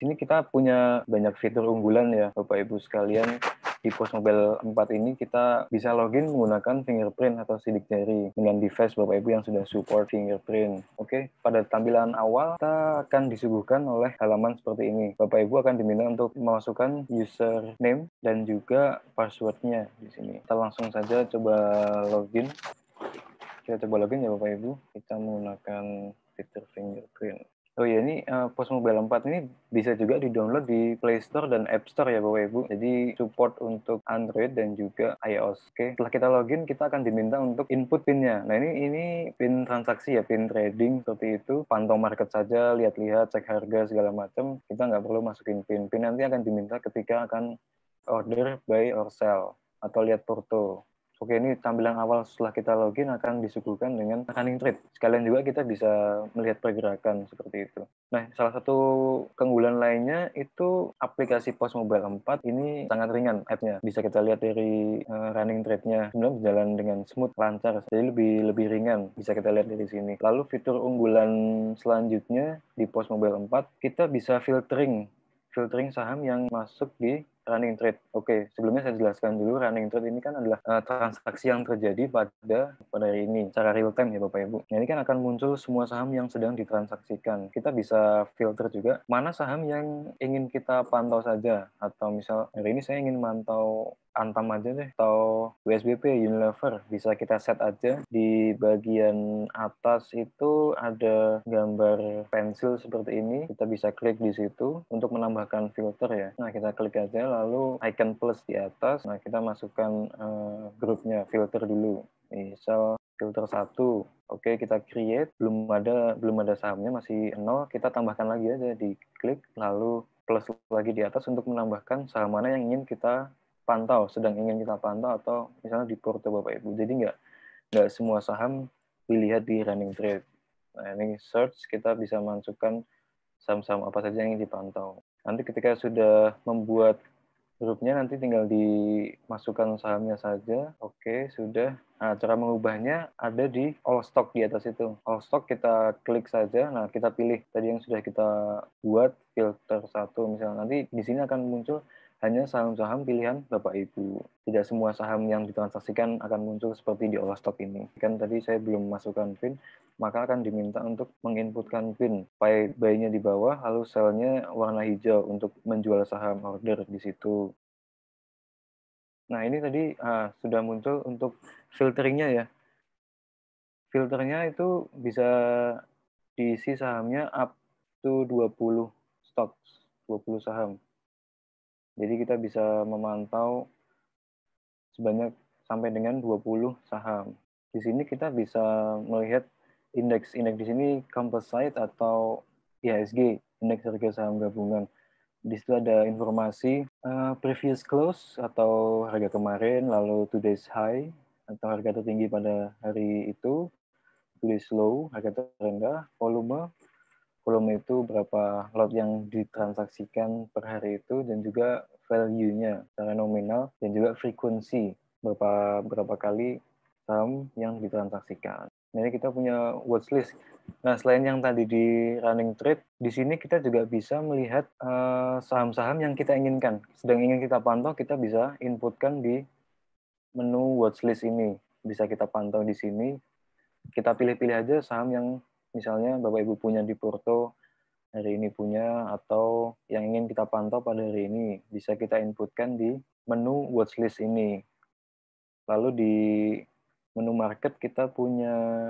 sini kita punya banyak fitur unggulan ya, Bapak Ibu sekalian. Di Pos Mobile 4 ini kita bisa login menggunakan fingerprint atau sidik jari dengan device Bapak Ibu yang sudah support fingerprint. Oke, pada tampilan awal kita akan disuguhkan oleh halaman seperti ini. Bapak Ibu akan diminta untuk memasukkan username dan juga passwordnya di sini. Kita langsung saja coba login. Kita coba login ya Bapak Ibu. Kita menggunakan fitur fingerprint. Oh iya, ini Pos Mobile 4 ini bisa juga di-download di Play Store dan App Store ya Bapak Ibu. Jadi support untuk Android dan juga iOS. Oke, setelah kita login, kita akan diminta untuk input PIN-nya. Nah, ini PIN transaksi ya, PIN trading seperti itu. Pantau market saja, lihat-lihat, cek harga segala macam. Kita nggak perlu masukin PIN. PIN nanti akan diminta ketika akan order, buy, or sell. Atau lihat porto. Oke, ini tampilan awal setelah kita login akan disuguhkan dengan running trade. Sekalian juga kita bisa melihat pergerakan seperti itu. Nah, salah satu keunggulan lainnya itu aplikasi Pos Mobile 4 ini sangat ringan app-nya. Bisa kita lihat dari running trade-nya. Sebenarnya berjalan dengan smooth, lancar. Jadi lebih ringan. Bisa kita lihat dari sini. Lalu fitur unggulan selanjutnya di Pos Mobile 4, kita bisa filtering saham yang masuk di running trade. Oke, sebelumnya saya jelaskan dulu, running trade ini kan adalah transaksi yang terjadi pada hari ini secara real time ya Bapak Ibu. Nah, ini kan akan muncul semua saham yang sedang ditransaksikan. Kita bisa filter juga mana saham yang ingin kita pantau saja, atau misal hari ini saya ingin mantau Antam aja deh, atau WSBP, Unilever, bisa kita set aja. Di bagian atas itu ada gambar pensil seperti ini, kita bisa klik di situ untuk menambahkan filter ya. Nah, kita klik aja, lalu icon plus di atas. Nah, kita masukkan grupnya, filter dulu. Misal filter 1. Oke, kita create, belum ada sahamnya, masih 0, kita tambahkan lagi aja, diklik, lalu plus lagi di atas untuk menambahkan saham mana yang ingin kita sedang ingin kita pantau, atau misalnya di porto Bapak Ibu. Jadi nggak semua saham dilihat di running trade. Nah, ini search, kita bisa masukkan saham-saham apa saja yang ingin dipantau. Nanti ketika sudah membuat grupnya, nanti tinggal dimasukkan sahamnya saja. Oke, sudah. Nah, cara mengubahnya ada di all stock di atas itu. All stock kita klik saja. Nah, kita pilih tadi yang sudah kita buat, filter 1 misalnya. Nanti di sini akan muncul hanya saham-saham pilihan Bapak Ibu. Tidak semua saham yang ditransaksikan akan muncul seperti di all stock ini. Kan tadi saya belum masukkan PIN, maka akan diminta untuk menginputkan PIN. Buy-nya di bawah, lalu sell-nya warna hijau untuk menjual saham, order di situ. Nah, ini tadi sudah muncul untuk filteringnya ya. Filternya itu bisa diisi sahamnya up to 20 stocks, 20 saham. Jadi kita bisa memantau sebanyak sampai dengan 20 saham. Di sini kita bisa melihat indeks di sini composite atau IHSG, indeks harga saham gabungan. Di situ ada informasi previous close atau harga kemarin, lalu today's high atau harga tertinggi pada hari itu, today's low, harga terendah, volume itu berapa lot yang ditransaksikan per hari itu, dan juga value-nya secara nominal, dan juga frekuensi berapa kali saham yang ditransaksikan. Nah, ini kita punya watchlist. Nah, selain yang tadi di running trade, di sini kita juga bisa melihat saham-saham yang kita inginkan. Sedang ingin kita pantau, kita bisa inputkan di menu watchlist ini. Bisa kita pantau di sini. Kita pilih-pilih aja saham yang misalnya Bapak Ibu punya di porto, hari ini punya, atau yang ingin kita pantau pada hari ini. Bisa kita inputkan di menu watchlist ini. Lalu di menu market kita punya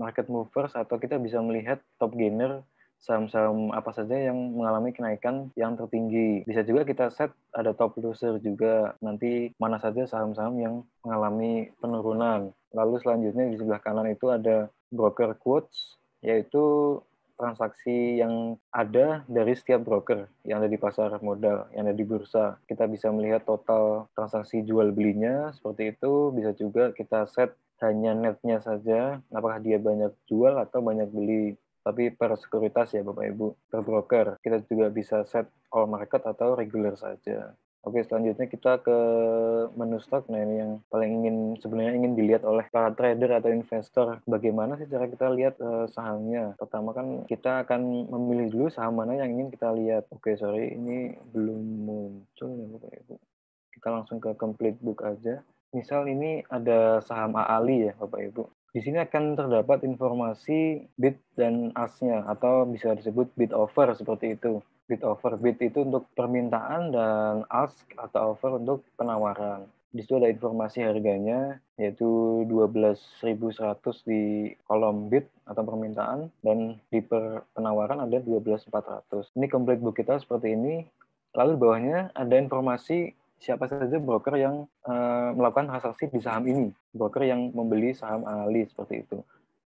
market movers, atau kita bisa melihat top gainer, saham-saham apa saja yang mengalami kenaikan yang tertinggi. Bisa juga kita set ada top loser juga, nanti mana saja saham-saham yang mengalami penurunan. Lalu selanjutnya di sebelah kanan itu ada broker quotes, yaitu transaksi yang ada dari setiap broker yang ada di pasar modal, yang ada di bursa. Kita bisa melihat total transaksi jual belinya, seperti itu. Bisa juga kita set hanya netnya saja, apakah dia banyak jual atau banyak beli. Tapi per sekuritas ya Bapak Ibu, per broker. Kita juga bisa set all market atau regular saja. Oke, selanjutnya kita ke menu stok. Nah, ini yang paling sebenarnya ingin dilihat oleh para trader atau investor. Bagaimana sih cara kita lihat sahamnya? Pertama kan kita akan memilih dulu saham mana yang ingin kita lihat. Oke, sorry, ini belum muncul ya Bapak Ibu. Kita langsung ke complete book aja. Misal ini ada saham AALI ya Bapak Ibu. Di sini akan terdapat informasi bid dan ask-nya atau bisa disebut bid offer seperti itu. Bid offer, bid itu untuk permintaan dan ask atau offer untuk penawaran. Di situ ada informasi harganya yaitu 12.100 di kolom bid atau permintaan dan di penawaran ada 12.400. Ini complete book kita seperti ini. Lalu di bawahnya ada informasi siapa saja broker yang melakukan transaksi di saham ini, broker yang membeli saham AALI seperti itu.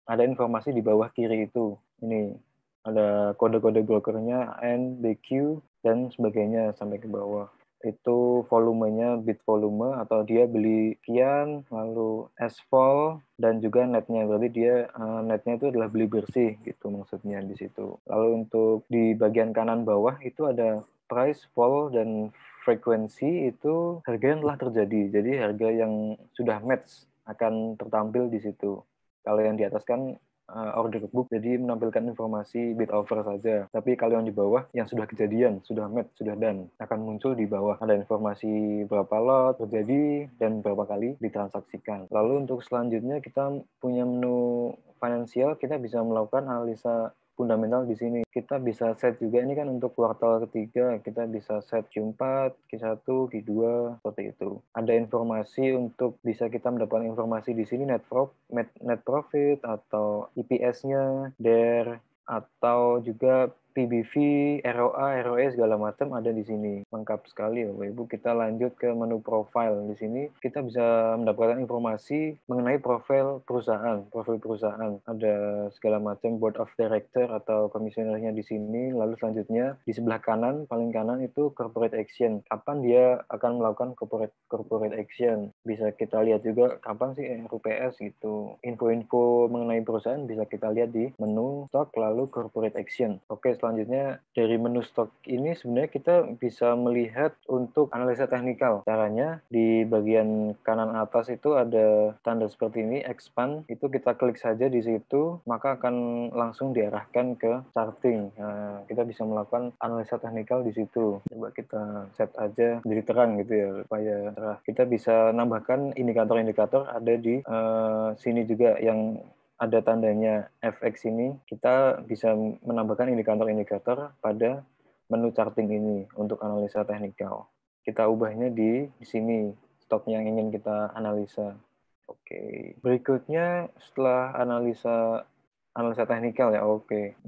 Ada informasi di bawah kiri itu, ini ada kode-kode brokernya N, BQ, dan sebagainya sampai ke bawah. Itu volumenya bid volume atau dia beli sekian, lalu S-vol dan juga netnya. Berarti dia netnya itu adalah beli bersih gitu maksudnya di situ. Lalu untuk di bagian kanan bawah itu ada price, vol, dan frekuensi itu harga yang telah terjadi. Jadi harga yang sudah match akan tertampil di situ. Kalau yang di atas kan order book, jadi menampilkan informasi bid offer saja. Tapi kalau yang di bawah, yang sudah kejadian, sudah match, sudah done, akan muncul di bawah. Ada informasi berapa lot terjadi dan berapa kali ditransaksikan. Lalu untuk selanjutnya kita punya menu finansial, kita bisa melakukan analisa fundamental di sini. Kita bisa set juga, ini kan untuk kuartal ketiga, kita bisa set Q4, Q1, Q2, seperti itu. Ada informasi untuk bisa kita mendapatkan informasi di sini net profit atau EPS-nya, DER, atau juga PBV, ROA, ROE segala macam ada di sini. Lengkap sekali Bapak Ibu. Kita lanjut ke menu profile. Di sini kita bisa mendapatkan informasi mengenai profil perusahaan. Ada segala macam board of director atau komisionernya di sini. Lalu selanjutnya di sebelah kanan, paling kanan itu corporate action. Kapan dia akan melakukan corporate action? Bisa kita lihat juga kapan sih RUPS gitu. Info-info mengenai perusahaan bisa kita lihat di menu stock lalu corporate action. Oke, selanjutnya dari menu stock ini sebenarnya kita bisa melihat untuk analisa teknikal. Caranya di bagian kanan atas itu ada tanda seperti ini, expand. Itu kita klik saja di situ, maka akan langsung diarahkan ke charting. Nah, kita bisa melakukan analisa teknikal di situ. Coba kita set aja jadi terang gitu ya, supaya cerah. Kita bisa nambahkan indikator-indikator ada di sini juga yang ada tandanya FX ini, kita bisa menambahkan indikator-indikator pada menu charting ini untuk analisa teknikal. Kita ubahnya di sini, stok yang ingin kita analisa. Oke. Berikutnya setelah analisa teknikal ya, oke.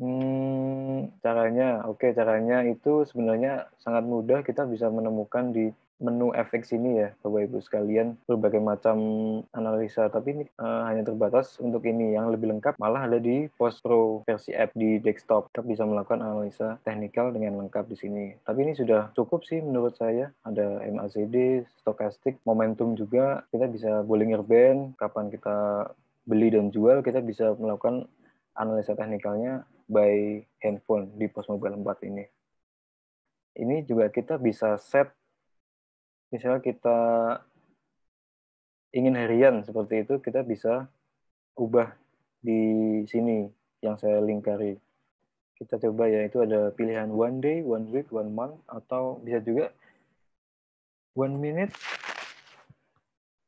Caranya itu sebenarnya sangat mudah, kita bisa menemukan di menu FX ini ya, Bapak Ibu sekalian, berbagai macam analisa, tapi ini hanya terbatas untuk ini. Yang lebih lengkap malah ada di Post Pro versi app di desktop. Kita bisa melakukan analisa teknikal dengan lengkap di sini. Tapi ini sudah cukup sih menurut saya. Ada MACD, stokastik, momentum juga. Kita bisa Bollinger Band, kapan kita beli dan jual, kita bisa melakukan analisa teknikalnya by handphone di Pos Mobile 4 ini. Ini juga kita bisa set, misalnya kita ingin harian seperti itu, kita bisa ubah di sini yang saya lingkari. Kita coba ya, itu ada pilihan one day, one week, one month, atau bisa juga one minute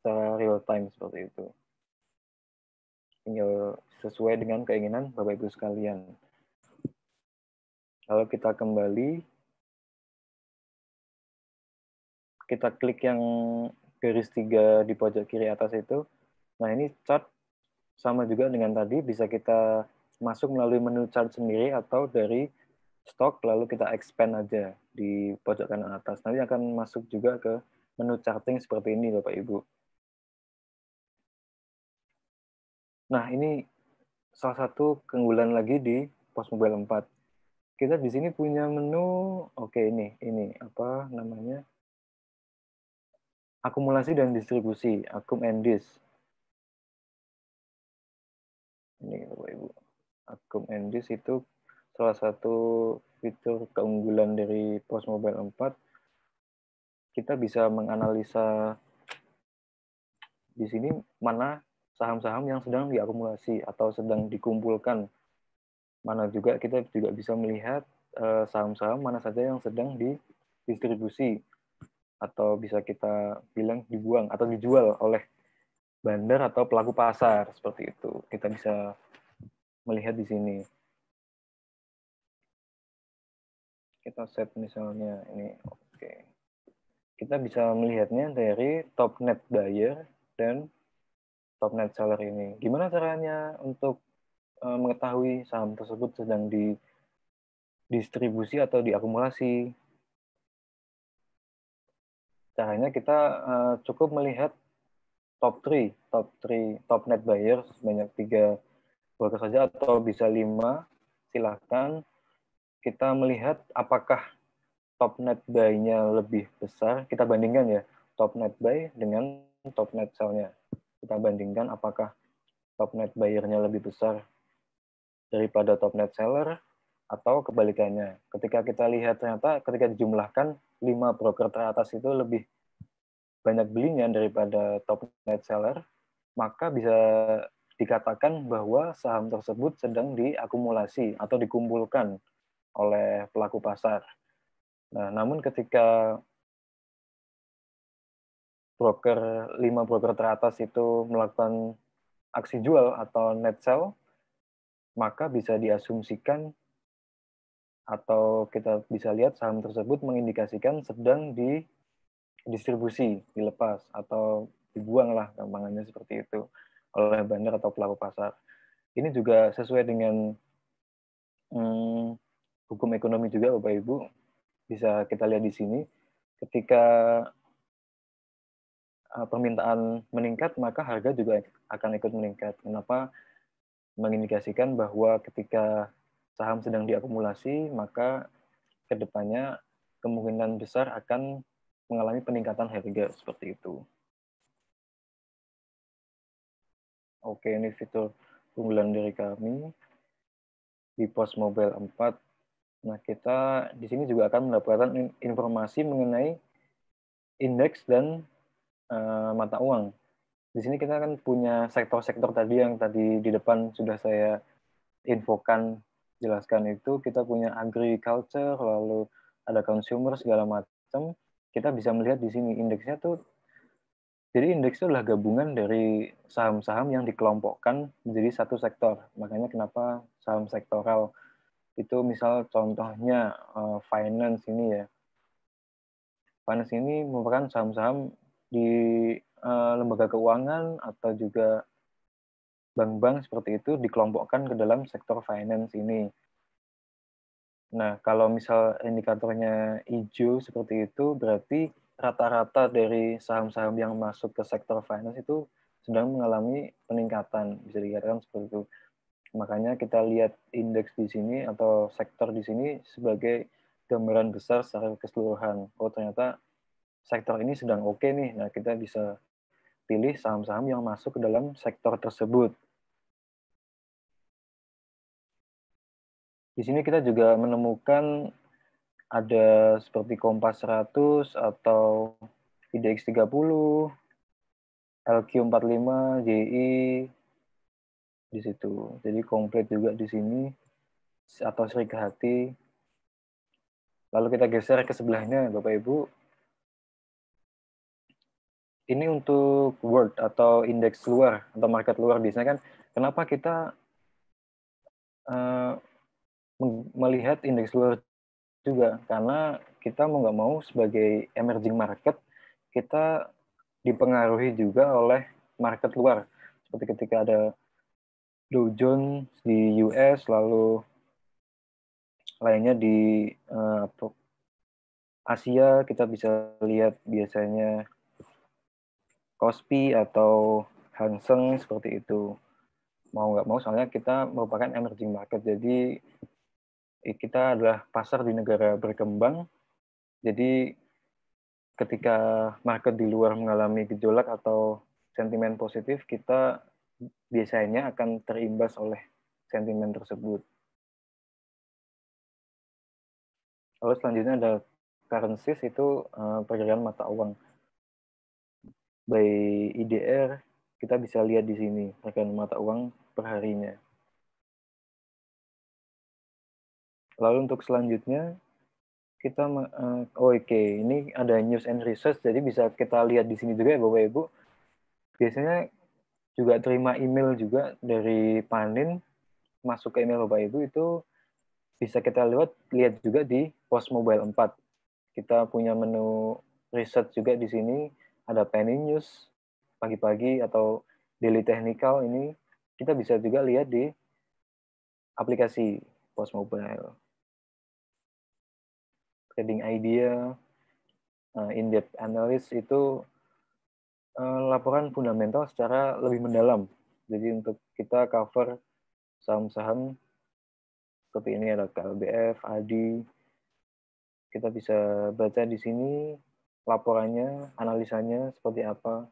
secara real time seperti itu. Tinggal sesuai dengan keinginan Bapak Ibu sekalian. Kalau kita kembali, kita klik yang garis 3 di pojok kiri atas itu. Nah, ini chart sama juga dengan tadi, bisa kita masuk melalui menu chart sendiri atau dari stok lalu kita expand aja di pojok kanan atas. Nanti akan masuk juga ke menu charting seperti ini Bapak Ibu. Nah, ini salah satu keunggulan lagi di Pos Mobile 4. Kita di sini punya menu, oke ini apa namanya? Akumulasi dan distribusi, akum and dis. Ini Bapak Ibu. Akum and dis itu salah satu fitur keunggulan dari Pos Mobile 4. kita bisa menganalisa di sini mana saham-saham yang sedang diakumulasi atau sedang dikumpulkan. Mana juga kita juga bisa melihat saham-saham mana saja yang sedang didistribusi atau bisa kita bilang dibuang atau dijual oleh bandar atau pelaku pasar seperti itu. Kita bisa melihat di sini. Kita set misalnya ini, oke. Kita bisa melihatnya dari top net buyer dan top net seller ini. Gimana caranya untuk mengetahui saham tersebut sedang didistribusi atau diakumulasi? Caranya kita cukup melihat top net buyer sebanyak 3 broker saja atau bisa 5. Silahkan kita melihat apakah top net buy-nya lebih besar. Kita bandingkan ya, top net buy dengan top net sell-nya. Kita bandingkan apakah top net buyer-nya lebih besar daripada top net seller atau kebalikannya. Ketika kita lihat ternyata ketika dijumlahkan 5 broker teratas itu lebih banyak belinya daripada top net seller, maka bisa dikatakan bahwa saham tersebut sedang diakumulasi atau dikumpulkan oleh pelaku pasar. Nah, namun ketika 5 broker teratas itu melakukan aksi jual atau net sell, maka bisa diasumsikan atau kita bisa lihat saham tersebut mengindikasikan sedang didistribusi, dilepas, atau dibuang lah gampangannya seperti itu oleh bandar atau pelaku pasar. Ini juga sesuai dengan hukum ekonomi juga Bapak Ibu. Bisa kita lihat di sini, ketika permintaan meningkat, maka harga juga akan ikut meningkat. Kenapa? Mengindikasikan bahwa ketika saham sedang diakumulasi, maka kedepannya kemungkinan besar akan mengalami peningkatan harga seperti itu. Oke, ini fitur unggulan dari kami di Pos Mobile 4. Nah, kita di sini juga akan mendapatkan informasi mengenai indeks dan mata uang. Di sini kita kan punya sektor-sektor tadi yang tadi di depan sudah saya infokan, jelaskan itu. Kita punya agriculture, lalu ada consumer, segala macam. Kita bisa melihat di sini indeksnya tuh, jadi indeks itu adalah gabungan dari saham-saham yang dikelompokkan menjadi satu sektor. Makanya kenapa saham sektoral itu, misal contohnya finance ini ya. Finance ini merupakan saham-saham di lembaga keuangan atau juga bank-bank seperti itu dikelompokkan ke dalam sektor finance ini. Nah, kalau misal indikatornya hijau seperti itu, berarti rata-rata dari saham-saham yang masuk ke sektor finance itu sedang mengalami peningkatan, bisa dikatakan seperti itu. Makanya kita lihat indeks di sini atau sektor di sini sebagai gambaran besar secara keseluruhan. Oh, ternyata sektor ini sedang oke nih. Nah, kita bisa pilih saham-saham yang masuk ke dalam sektor tersebut. Di sini kita juga menemukan ada seperti Kompas 100 atau IDX 30, LQ45, JI di situ. Jadi komplit juga di sini, atau Serikahati. Lalu kita geser ke sebelahnya, Bapak Ibu. Ini untuk world atau indeks luar atau market luar. Biasanya kan kenapa kita melihat indeks luar juga, karena kita mau nggak mau sebagai emerging market, kita dipengaruhi juga oleh market luar. Seperti ketika ada Dow Jones di US, lalu lainnya di Asia, kita bisa lihat biasanya Kospi atau Hang Seng seperti itu. Mau nggak mau, soalnya kita merupakan emerging market, jadi kita adalah pasar di negara berkembang. Jadi ketika market di luar mengalami gejolak atau sentimen positif, kita biasanya akan terimbas oleh sentimen tersebut. Lalu selanjutnya ada currencies itu pergerakan mata uang. By IDR kita bisa lihat di sini pergerakan mata uang per harinya. Lalu untuk selanjutnya kita ini ada news and research, jadi bisa kita lihat di sini juga ya Bapak Ibu. Biasanya juga terima email juga dari Panin masuk ke email Bapak Ibu, itu bisa kita lihat juga di Pos Mobile 4. Kita punya menu research juga di sini, ada Penny News pagi-pagi atau Daily Technical, ini kita bisa juga lihat di aplikasi Pos Mobile. Trading idea, in-depth analysis itu laporan fundamental secara lebih mendalam. Jadi untuk kita cover saham-saham seperti ini, ada KLBF, ADI, kita bisa baca di sini laporannya, analisanya seperti apa.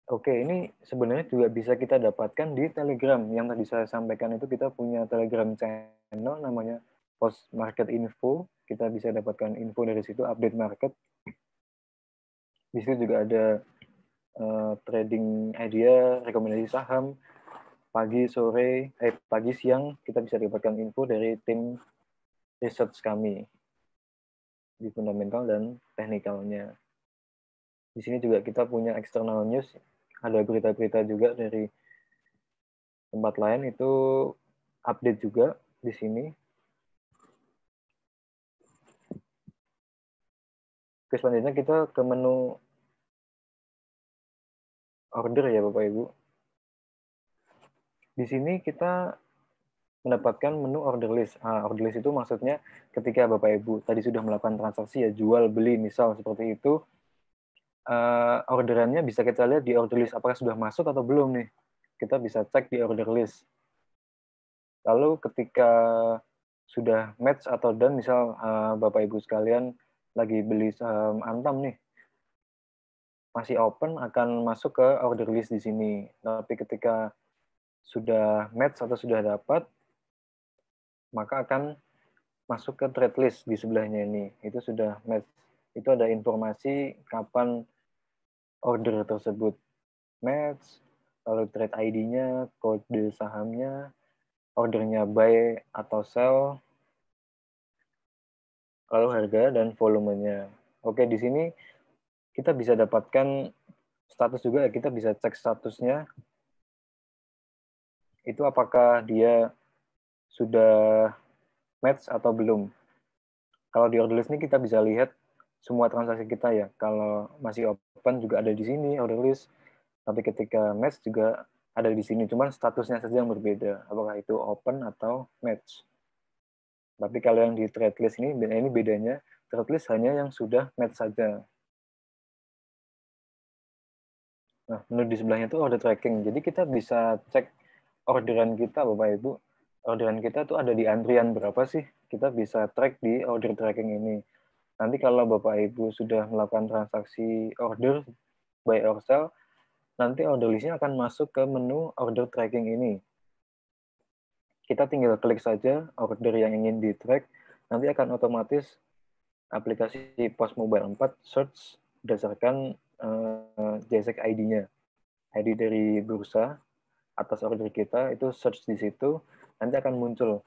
Oke, ini sebenarnya juga bisa kita dapatkan di Telegram. Yang tadi saya sampaikan itu kita punya Telegram channel namanya Post Market Info. Kita bisa dapatkan info dari situ, update market. Di situ juga ada trading idea, rekomendasi saham, pagi, siang, kita bisa dapatkan info dari tim research kami di fundamental dan teknikalnya. Di sini juga kita punya external news, ada berita-berita juga dari tempat lain, itu update juga di sini. Oke, selanjutnya kita ke menu order ya Bapak Ibu. Di sini kita mendapatkan menu order list. Order list itu maksudnya ketika Bapak Ibu tadi sudah melakukan transaksi ya, jual beli misal seperti itu, orderannya bisa kita lihat di order list apakah sudah masuk atau belum nih. Kita bisa cek di order list. Lalu ketika sudah match atau done, misal Bapak Ibu sekalian lagi beli saham Antam nih, masih open, akan masuk ke order list di sini. Tapi ketika sudah match atau sudah dapat, maka akan masuk ke trade list di sebelahnya ini. Itu sudah match. Itu ada informasi kapan order tersebut match, lalu trade ID-nya, kode sahamnya, ordernya buy atau sell, lalu harga dan volumenya. Oke, di sini kita bisa dapatkan status juga, kita bisa cek statusnya. Itu apakah dia sudah match atau belum. Kalau di order list ini kita bisa lihat semua transaksi kita ya. Kalau masih open juga ada di sini order list. Tapi ketika match juga ada di sini. Cuman statusnya saja yang berbeda. Apakah itu open atau match. Tapi kalau yang di trade list ini bedanya. Trade list hanya yang sudah match saja. Nah, menu di sebelahnya itu order tracking. Jadi kita bisa cek orderan kita, Bapak Ibu. Orderan kita tuh ada di antrian berapa sih? Kita bisa track di order tracking ini. Nanti kalau Bapak Ibu sudah melakukan transaksi order, buy or sell, nanti order list-nya akan masuk ke menu order tracking ini. Kita tinggal klik saja order yang ingin di-track, nanti akan otomatis aplikasi Pos Mobile 4 search berdasarkan JSX ID-nya. ID dari bursa atas order kita, itu search di situ, nanti akan muncul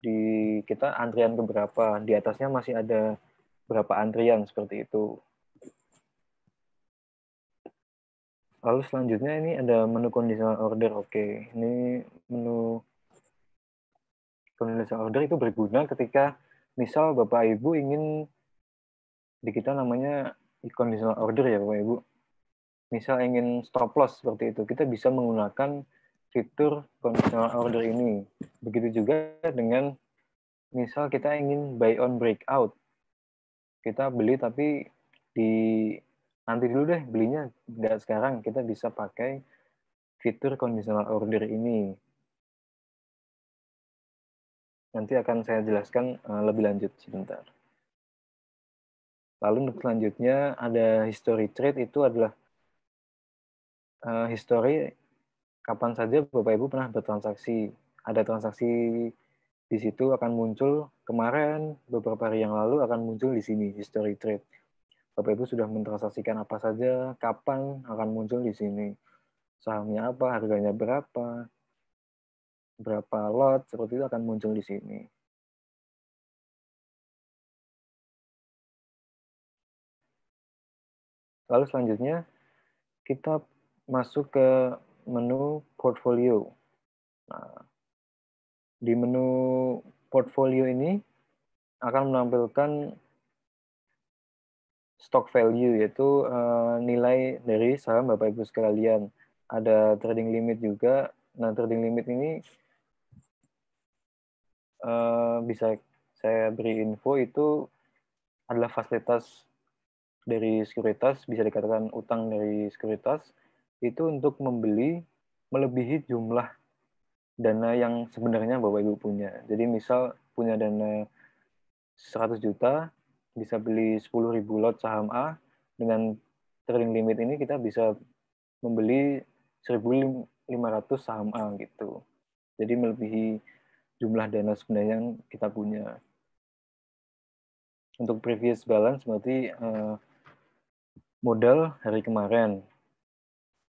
di kita antrian ke berapa, di atasnya masih ada berapa antrian seperti itu. Lalu selanjutnya ini ada menu conditional order. Oke, ini menu conditional order itu berguna ketika misal Bapak Ibu ingin, di kita namanya conditional order ya Bapak Ibu. Misal ingin stop loss seperti itu, kita bisa menggunakan fitur conditional order ini. Begitu juga dengan misal kita ingin buy on breakout. Kita beli tapi nanti dulu deh belinya, nggak sekarang, kita bisa pakai fitur conditional order ini. Nanti akan saya jelaskan lebih lanjut sebentar. Lalu untuk selanjutnya ada history trade, itu adalah history kapan saja Bapak Ibu pernah bertransaksi. Ada transaksi Di situ akan muncul kemarin, beberapa hari yang lalu akan muncul di sini, history trade. Bapak Ibu sudah mentransaksikan apa saja, kapan akan muncul di sini. Sahamnya apa, harganya berapa lot, seperti itu akan muncul di sini. Lalu selanjutnya, kita masuk ke menu portfolio. Nah, di menu portfolio ini akan menampilkan stock value, yaitu nilai dari saham Bapak Ibu sekalian. Ada trading limit juga. Nah, trading limit ini bisa saya beri info, itu adalah fasilitas dari sekuritas, bisa dikatakan utang dari sekuritas, itu untuk membeli melebihi jumlah dana yang sebenarnya Bapak Ibu punya. Jadi misal punya dana 100 juta, bisa beli 10.000 lot saham A, dengan trading limit ini kita bisa membeli 1.500 saham A gitu. Jadi melebihi jumlah dana sebenarnya yang kita punya. Untuk previous balance berarti modal hari kemarin.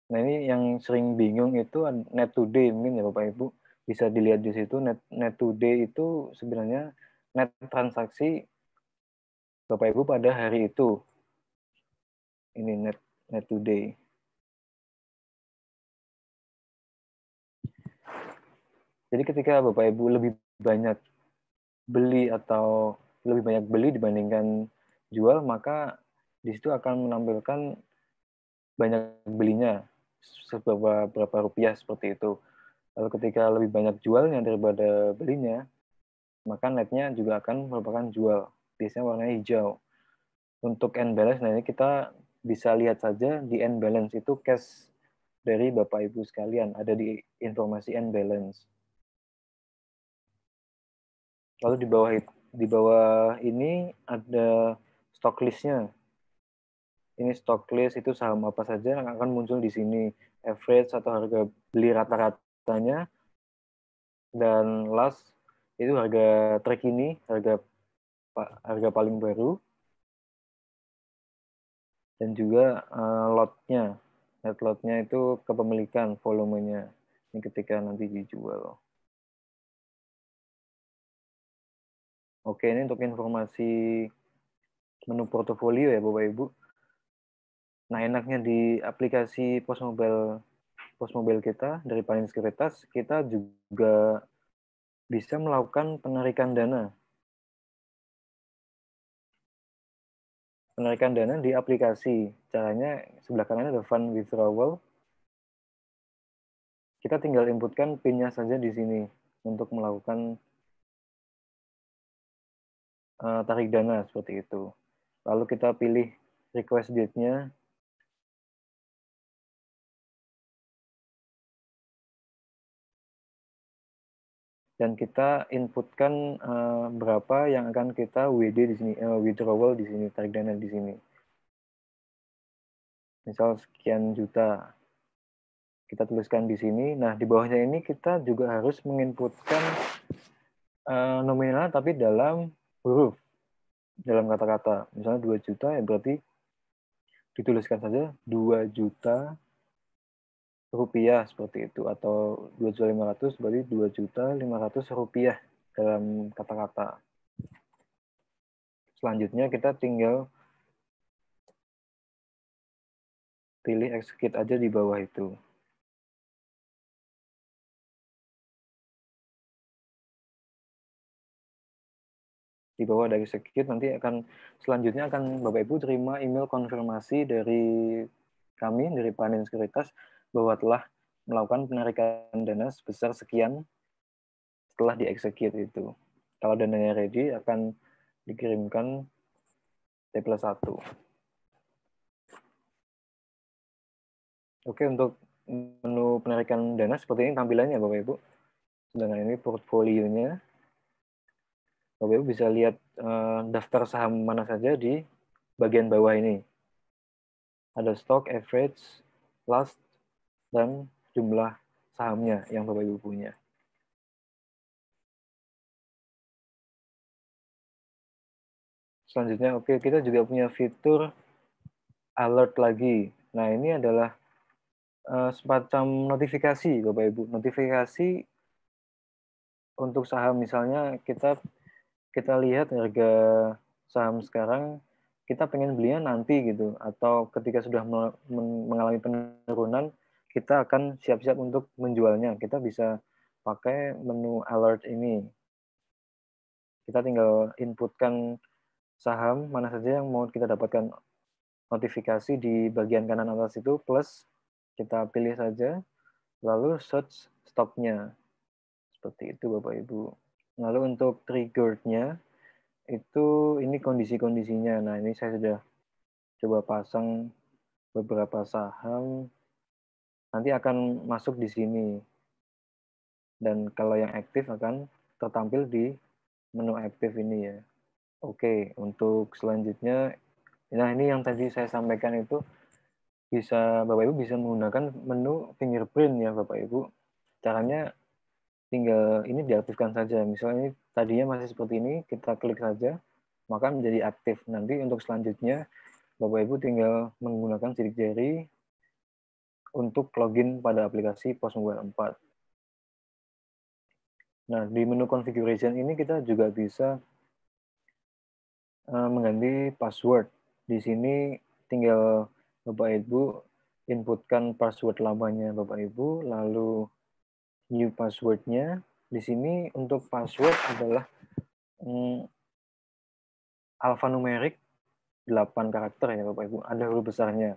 Nah, ini yang sering bingung itu net today, mungkin ya Bapak Ibu bisa dilihat di situ. Net today itu sebenarnya net transaksi Bapak Ibu pada hari itu. Ini net today. Jadi ketika Bapak Ibu lebih banyak beli atau lebih banyak beli dibandingkan jual, maka di situ akan menampilkan banyak belinya berapa rupiah seperti itu. Lalu ketika lebih banyak jualnya daripada belinya, maka netnya juga akan merupakan jual. Biasanya warnanya hijau. Untuk end balance, nah ini kita bisa lihat saja di end balance itu cash dari Bapak Ibu sekalian, ada di informasi end balance. Lalu di bawah ini ada stock list-nya. Ini stock list, itu saham apa saja yang akan muncul di sini. Average atau harga beli rata-ratanya, dan last itu harga terkini, harga paling baru, dan juga lot-nya. Net lot-nya itu kepemilikan, volumenya. Ini ketika nanti dijual. Oke, ini untuk informasi menu portofolio ya Bapak Ibu. Nah, enaknya di aplikasi Postmobile kita dari Panin Sekuritas, kita juga bisa melakukan penarikan dana. Penarikan dana di aplikasi. Caranya sebelah kanan ada fund withdrawal. Kita tinggal inputkan PIN-nya saja di sini untuk melakukan tarik dana seperti itu. Lalu kita pilih request date-nya. Dan kita inputkan berapa yang akan kita WD di sini, withdrawal di sini, tarik dana di sini. Misal sekian juta. Kita tuliskan di sini. Nah, di bawahnya ini kita juga harus menginputkan nominal tapi dalam huruf, dalam kata-kata. Misalnya 2 juta, ya berarti dituliskan saja 2 juta rupiah seperti itu, atau 2.500.000 berarti 2.500.000 dalam kata-kata. Selanjutnya kita tinggal pilih execute aja di bawah itu. Di bawah dari execute, nanti selanjutnya akan Bapak Ibu terima email konfirmasi dari kami, dari Panin Sekuritas, bahwa telah melakukan penarikan dana sebesar sekian setelah di-execute itu. Kalau dananya ready, akan dikirimkan T+1. Oke, untuk menu penarikan dana seperti ini tampilannya Bapak Ibu. Sedangkan ini portfolionya. Bapak Ibu bisa lihat daftar saham mana saja di bagian bawah ini. Ada stock, average, last, dan jumlah sahamnya yang Bapak Ibu punya. Selanjutnya, kita juga punya fitur alert lagi. Nah, ini adalah semacam notifikasi, Bapak Ibu. Notifikasi untuk saham, misalnya kita lihat harga saham sekarang, kita pengen belinya nanti gitu, atau ketika sudah mengalami penurunan, kita akan siap-siap untuk menjualnya. Kita bisa pakai menu alert ini. Kita tinggal inputkan saham mana saja yang mau kita dapatkan notifikasi di bagian kanan atas itu, plus kita pilih saja, lalu search stopnya. Seperti itu Bapak Ibu. Lalu untuk trigger-nya, ini kondisi-kondisinya. Nah, ini saya sudah coba pasang beberapa saham, nanti akan masuk di sini. Dan kalau yang aktif akan tertampil di menu aktif ini ya. Oke, untuk selanjutnya, nah ini yang tadi saya sampaikan itu, Bapak Ibu bisa menggunakan menu fingerprint ya Bapak Ibu. Caranya tinggal ini diaktifkan saja. Misalnya ini tadinya masih seperti ini, kita klik saja, maka menjadi aktif. Nanti untuk selanjutnya, Bapak Ibu tinggal menggunakan sidik jari untuk login pada aplikasi POS Mobile 4. Nah, di menu configuration ini kita juga bisa mengganti password. Di sini tinggal Bapak Ibu inputkan password lamanya Bapak Ibu, lalu new password-nya. Di sini untuk password adalah alfanumerik 8 karakter ya Bapak Ibu, ada huruf besarnya.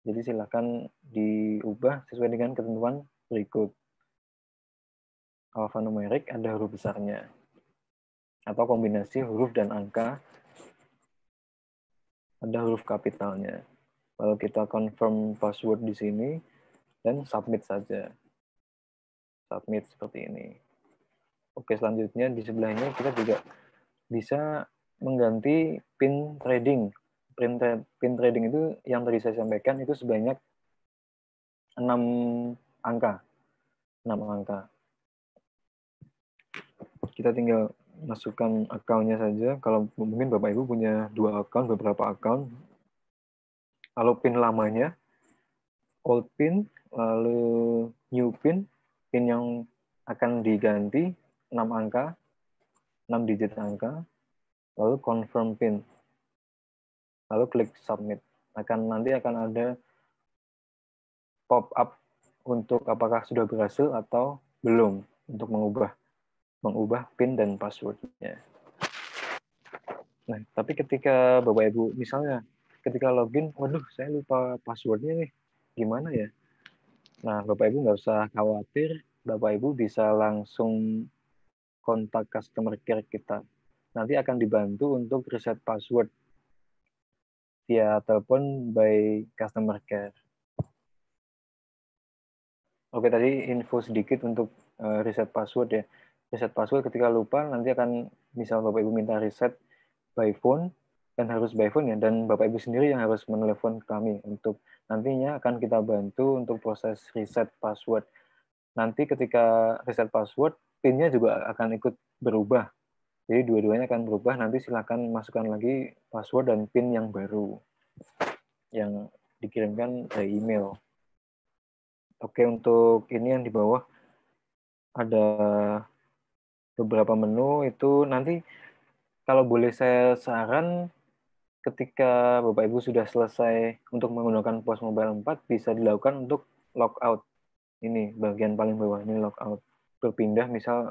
Jadi silakan diubah sesuai dengan ketentuan berikut. Alfanumerik ada huruf besarnya, atau kombinasi huruf dan angka ada huruf kapitalnya. Lalu kita confirm password di sini dan submit saja. Submit seperti ini. Oke, selanjutnya di sebelahnya kita juga bisa mengganti pin trading. Pin trading itu yang tadi saya sampaikan itu sebanyak 6 angka. 6 angka. Kita tinggal masukkan akunnya saja. Kalau mungkin Bapak Ibu punya 2 akun, beberapa akun. Lalu pin lamanya, old pin, lalu new pin yang akan diganti 6 angka, 6 digit angka, lalu confirm pin. Lalu klik submit. Nanti akan ada pop up untuk apakah sudah berhasil atau belum untuk mengubah PIN dan password-nya. Nah, tapi ketika Bapak Ibu misalnya ketika login, waduh saya lupa password-nya nih, gimana ya? Nah, Bapak Ibu nggak usah khawatir, Bapak Ibu bisa langsung kontak customer care kita. Nanti akan dibantu untuk reset password via telepon by customer care. Oke, tadi info sedikit untuk reset password ya. Reset password ketika lupa, nanti akan, misal Bapak Ibu minta reset by phone, dan harus by phone ya, dan Bapak Ibu sendiri yang harus menelepon kami untuk nantinya akan kita bantu untuk proses reset password. Nanti ketika reset password, PIN-nya juga akan ikut berubah. Jadi dua-duanya akan berubah, nanti silakan masukkan lagi password dan PIN yang baru yang dikirimkan by email. Oke, untuk ini yang di bawah ada beberapa menu itu nanti kalau boleh saya saran ketika Bapak Ibu sudah selesai untuk menggunakan POS Mobile 4 bisa dilakukan untuk logout. Ini bagian paling bawah ini logout. Berpindah misal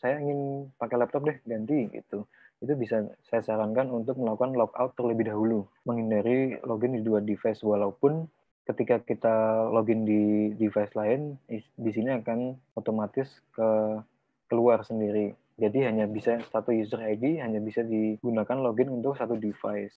saya ingin pakai laptop deh ganti gitu. Itu bisa saya sarankan untuk melakukan logout terlebih dahulu, menghindari login di 2 device walaupun ketika kita login di device lain, di sini akan otomatis keluar sendiri. Jadi hanya bisa satu user ID, hanya bisa digunakan login untuk satu device.